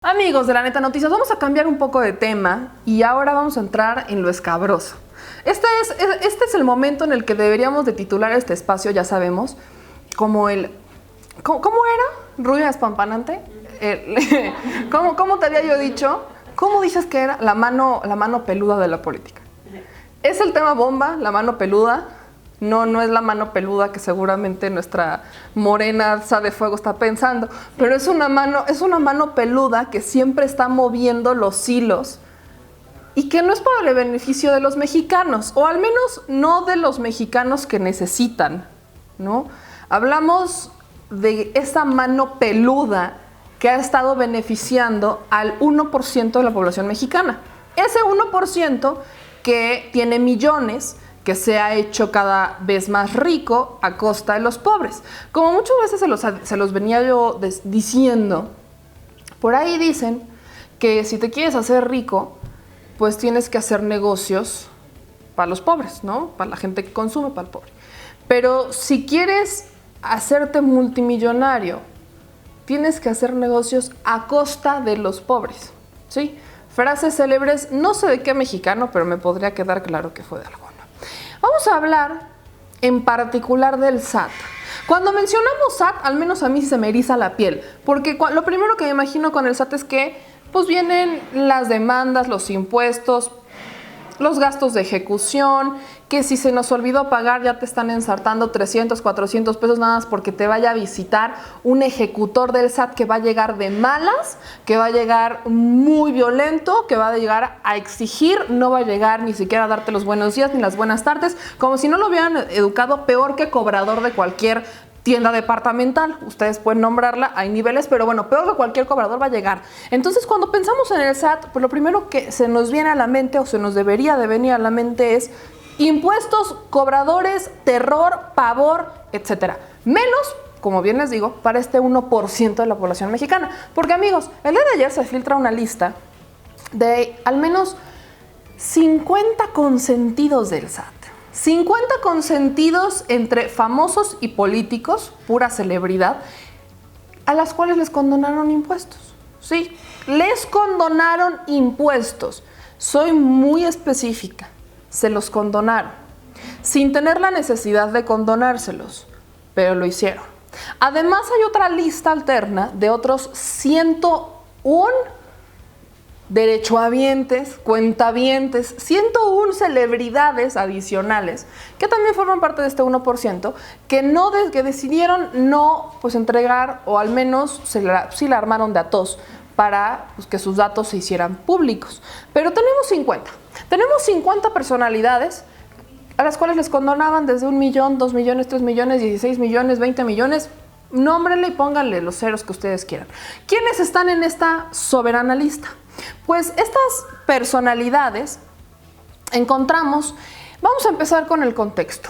Amigos de La Neta Noticias, vamos a cambiar un poco de tema y ahora vamos a entrar en lo escabroso. Este es el momento en el que deberíamos de titular este espacio, ya sabemos, como el... ¿Cómo era? ¿Rubia espampanante? ¿Cómo te había yo dicho? ¿Cómo dices que era? La mano peluda de la política. Es el tema bomba, la mano peluda. No es la mano peluda que seguramente nuestra morena sa de fuego está pensando, pero es una mano peluda que siempre está moviendo los hilos y que no es para el beneficio de los mexicanos, o al menos no de los mexicanos que necesitan, ¿no? Hablamos de esa mano peluda que ha estado beneficiando al 1% de la población mexicana. Ese 1% que tiene millones, que se ha hecho cada vez más rico a costa de los pobres. Como muchas veces se los venía yo diciendo, por ahí dicen que si te quieres hacer rico, pues tienes que hacer negocios para los pobres, ¿no? Para la gente que consume, para el pobre. Pero si quieres hacerte multimillonario, tienes que hacer negocios a costa de los pobres, ¿sí? Frases célebres, no sé de qué mexicano, pero me podría quedar claro que fue de alguno. Vamos a hablar en particular del SAT. Cuando mencionamos SAT, al menos a mí se me eriza la piel, porque lo primero que me imagino con el SAT es que pues vienen las demandas, los impuestos, los gastos de ejecución, que si se nos olvidó pagar ya te están ensartando 300, 400 pesos nada más porque te vaya a visitar un ejecutor del SAT que va a llegar de malas, que va a llegar muy violento, que va a llegar a exigir, no va a llegar ni siquiera a darte los buenos días ni las buenas tardes, como si no lo hubieran educado peor que cobrador de cualquier tienda departamental. Ustedes pueden nombrarla, hay niveles, pero bueno, peor que cualquier cobrador va a llegar. Entonces, cuando pensamos en el SAT, pues lo primero que se nos viene a la mente o se nos debería de venir a la mente es impuestos, cobradores, terror, pavor, etcétera. Menos, como bien les digo, para este 1% de la población mexicana. Porque, amigos, el día de ayer se filtra una lista de al menos 50 consentidos del SAT. 50 consentidos entre famosos y políticos, pura celebridad, a las cuales les condonaron impuestos. Sí, les condonaron impuestos. Soy muy específica. Se los condonaron, sin tener la necesidad de condonárselos, pero lo hicieron. Además, hay otra lista alterna de otros 101 derechohabientes, cuentavientes, 101 celebridades adicionales que también forman parte de este 1%, que decidieron no pues entregar, o al menos sí la armaron de a tos para pues, que sus datos se hicieran públicos. Pero tenemos 50 personalidades a las cuales les condonaban desde 1 millón, 2 millones, 3 millones, 16 millones, 20 millones. Nómbrenle y pónganle los ceros que ustedes quieran. ¿Quiénes están en esta soberana lista? Pues estas personalidades vamos a empezar con el contexto.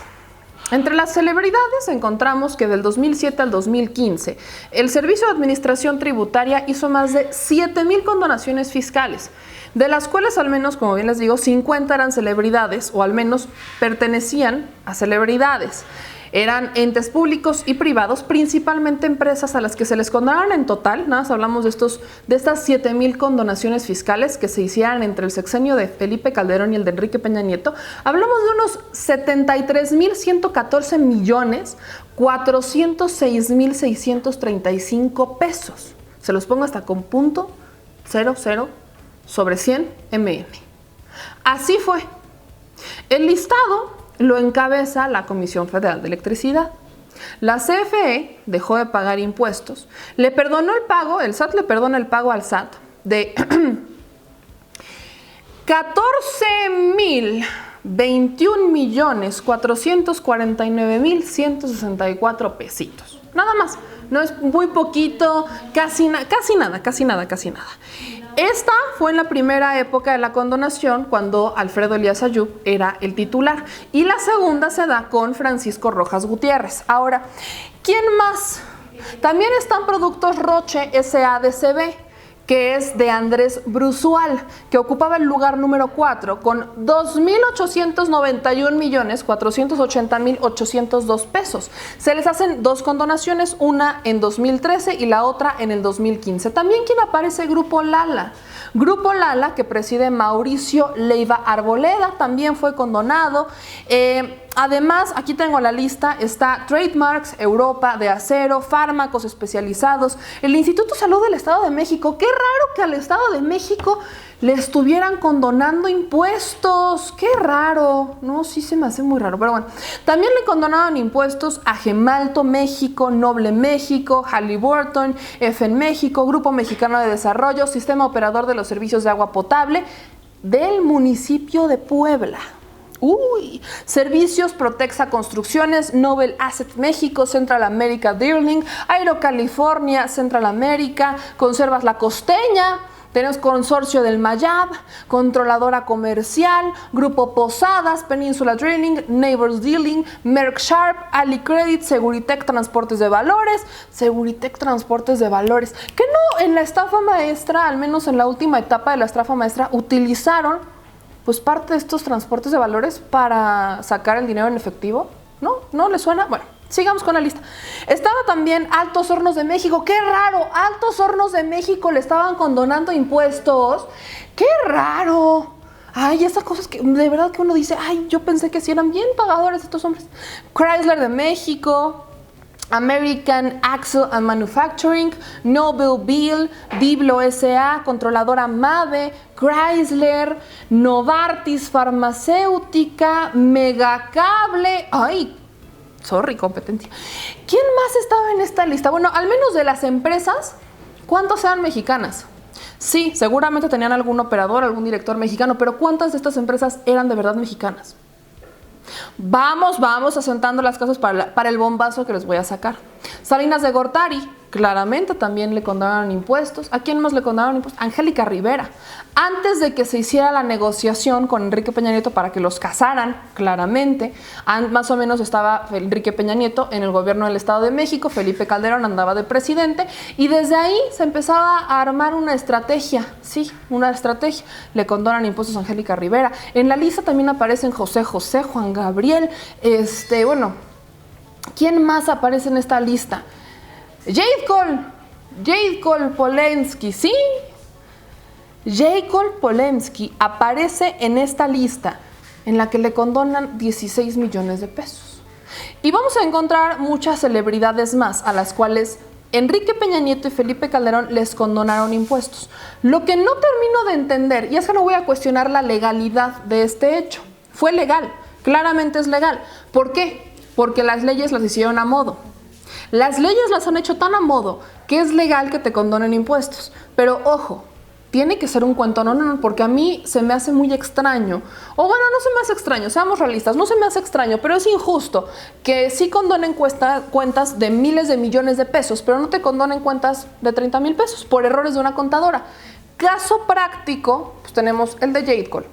Entre las celebridades encontramos que del 2007 al 2015, el Servicio de Administración Tributaria hizo más de 7,000 condonaciones fiscales, de las cuales al menos, como bien les digo, 50 eran celebridades o al menos pertenecían a celebridades. Eran entes públicos y privados, principalmente empresas a las que se les condonaron en total. Nada más hablamos de estas 7,000 condonaciones fiscales que se hicieran entre el sexenio de Felipe Calderón y el de Enrique Peña Nieto. Hablamos de unos 73,114 millones 406,635 pesos. Se los pongo hasta con punto 00 sobre 100 mm. Así fue. El listado lo encabeza la Comisión Federal de Electricidad. La CFE dejó de pagar impuestos, le perdonó el pago, el SAT le perdona el pago al SAT de 14,021,449,164 pesitos. Nada más, no es muy poquito, casi nada. Esta fue en la primera época de la condonación, cuando Alfredo Elías Ayub era el titular, y la segunda se da con Francisco Rojas Gutiérrez. Ahora, ¿quién más? También están Productos Roche SADCB, que es de Andrés Brusual, que ocupaba el lugar número 4 con 2.891.480.802 pesos. Se les hacen 2 condonaciones, una en 2013 y la otra en el 2015. También quien aparece, Grupo Lala. Grupo Lala, que preside Mauricio Leiva Arboleda, también fue condonado. Además, aquí tengo la lista, está Trademarks, Europa, de Acero, Fármacos Especializados, el Instituto de Salud del Estado de México. Qué raro que al Estado de México le estuvieran condonando impuestos. Qué raro. No, sí se me hace muy raro, pero bueno. También le condonaron impuestos a Gemalto México, Noble México, Halliburton, EFEN México, Grupo Mexicano de Desarrollo, Sistema Operador de los Servicios de Agua Potable del municipio de Puebla. Servicios Protexa Construcciones, Nobel Asset México, Central America Dealing, Aero California, Central America, Conservas La Costeña, tenemos Consorcio del Mayab, Controladora Comercial, Grupo Posadas, Península Drilling, Neighbors Dealing, Merck Sharp, Ali Credit, Seguritech Transportes de Valores, Seguritech Transportes de Valores, que no en la estafa maestra, al menos en la última etapa de la estafa maestra, utilizaron pues parte de estos transportes de valores para sacar el dinero en efectivo. ¿No les suena? Bueno, sigamos con la lista. Estaba también Altos Hornos de México. ¡Qué raro! Altos Hornos de México le estaban condonando impuestos. ¡Qué raro! Ay, esas cosas que de verdad que uno dice, ay, yo pensé que sí eran bien pagadores estos hombres. Chrysler de México, American Axle and Manufacturing, Nobel Bill, Biblo S.A., Controladora Mave, Chrysler, Novartis Farmacéutica, Megacable. Ay, sorry, competencia. ¿Quién más estaba en esta lista? Bueno, al menos de las empresas, ¿cuántas eran mexicanas? Sí, seguramente tenían algún operador, algún director mexicano, pero ¿cuántas de estas empresas eran de verdad mexicanas? Vamos asentando las cosas para el bombazo que les voy a sacar. Salinas de Gortari, claramente también le condonaron impuestos. ¿A quién más le condonaron impuestos? Angélica Rivera. Antes de que se hiciera la negociación con Enrique Peña Nieto para que los casaran, claramente, más o menos estaba Enrique Peña Nieto en el gobierno del Estado de México, Felipe Calderón andaba de presidente y desde ahí se empezaba a armar una estrategia. Sí, una estrategia. Le condonan impuestos a Angélica Rivera. En la lista también aparecen José José, Juan Gabriel, bueno, ¿quién más aparece en esta lista? Jade Cole Polensky, ¿sí? Jade Cole Polensky aparece en esta lista en la que le condonan 16 millones de pesos. Y vamos a encontrar muchas celebridades más a las cuales Enrique Peña Nieto y Felipe Calderón les condonaron impuestos. Lo que no termino de entender, y es que no voy a cuestionar la legalidad de este hecho, fue legal, claramente es legal. ¿Por qué? Porque las leyes las hicieron a modo. Las leyes las han hecho tan a modo que es legal que te condonen impuestos. Pero ojo, tiene que ser un cuento, no, porque a mí se me hace muy extraño. O bueno, no se me hace extraño, seamos realistas, no se me hace extraño, pero es injusto que sí condonen cuentas de miles de millones de pesos, pero no te condonen cuentas de 30,000 pesos por errores de una contadora. Caso práctico, pues tenemos el de Jade Cole.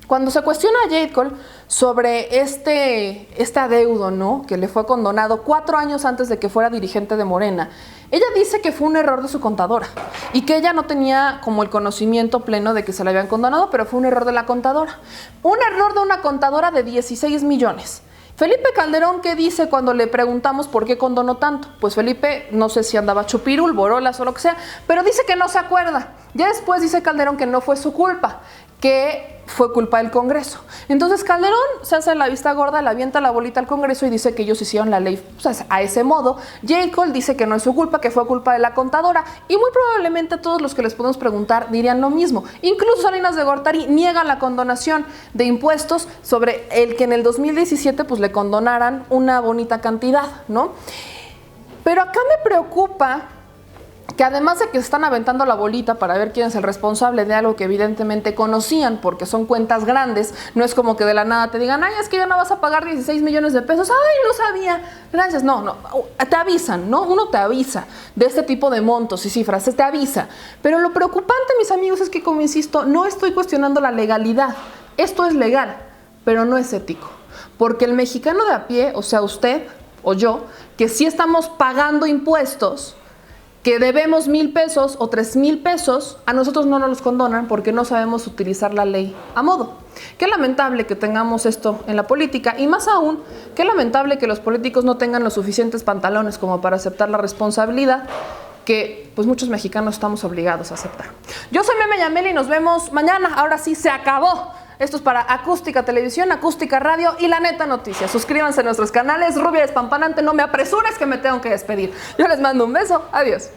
Cuando se cuestiona a Jade Cole sobre este adeudo, ¿no?, que le fue condonado 4 años antes de que fuera dirigente de Morena, ella dice que fue un error de su contadora y que ella no tenía como el conocimiento pleno de que se le habían condonado, pero fue un error de la contadora. Un error de una contadora de 16 millones. Felipe Calderón, ¿qué dice cuando le preguntamos por qué condonó tanto? Pues Felipe, no sé si andaba chupirul, borolas o lo que sea, pero dice que no se acuerda. Ya después dice Calderón que no fue su culpa, que fue culpa del Congreso. Entonces Calderón se hace la vista gorda, le avienta la bolita al Congreso y dice que ellos hicieron la ley pues, a ese modo. Jade Cole dice que no es su culpa, que fue culpa de la contadora, y muy probablemente todos los que les podemos preguntar dirían lo mismo. Incluso Salinas de Gortari niega la condonación de impuestos sobre el que en el 2017 pues le condonaran una bonita cantidad, ¿no? Pero acá me preocupa que además de que se están aventando la bolita para ver quién es el responsable de algo que evidentemente conocían porque son cuentas grandes, no es como que de la nada te digan, ay, es que ya no vas a pagar 16 millones de pesos, ay, no sabía, gracias, no, te avisan, ¿no? Uno te avisa de este tipo de montos y cifras, te avisa, pero lo preocupante, mis amigos, es que, como insisto, no estoy cuestionando la legalidad, esto es legal, pero no es ético, porque el mexicano de a pie, o sea, usted o yo, que sí estamos pagando impuestos, que debemos 1,000 pesos o 3,000 pesos, a nosotros no nos los condonan porque no sabemos utilizar la ley a modo. Qué lamentable que tengamos esto en la política y más aún, qué lamentable que los políticos no tengan los suficientes pantalones como para aceptar la responsabilidad que pues muchos mexicanos estamos obligados a aceptar. Yo soy Meme Yamel y nos vemos mañana. Ahora sí, se acabó. Esto es para Acústica Televisión, Acústica Radio y La Neta Noticias. Suscríbanse a nuestros canales. Rubia Despampanante, no me apresures que me tengo que despedir. Yo les mando un beso. Adiós.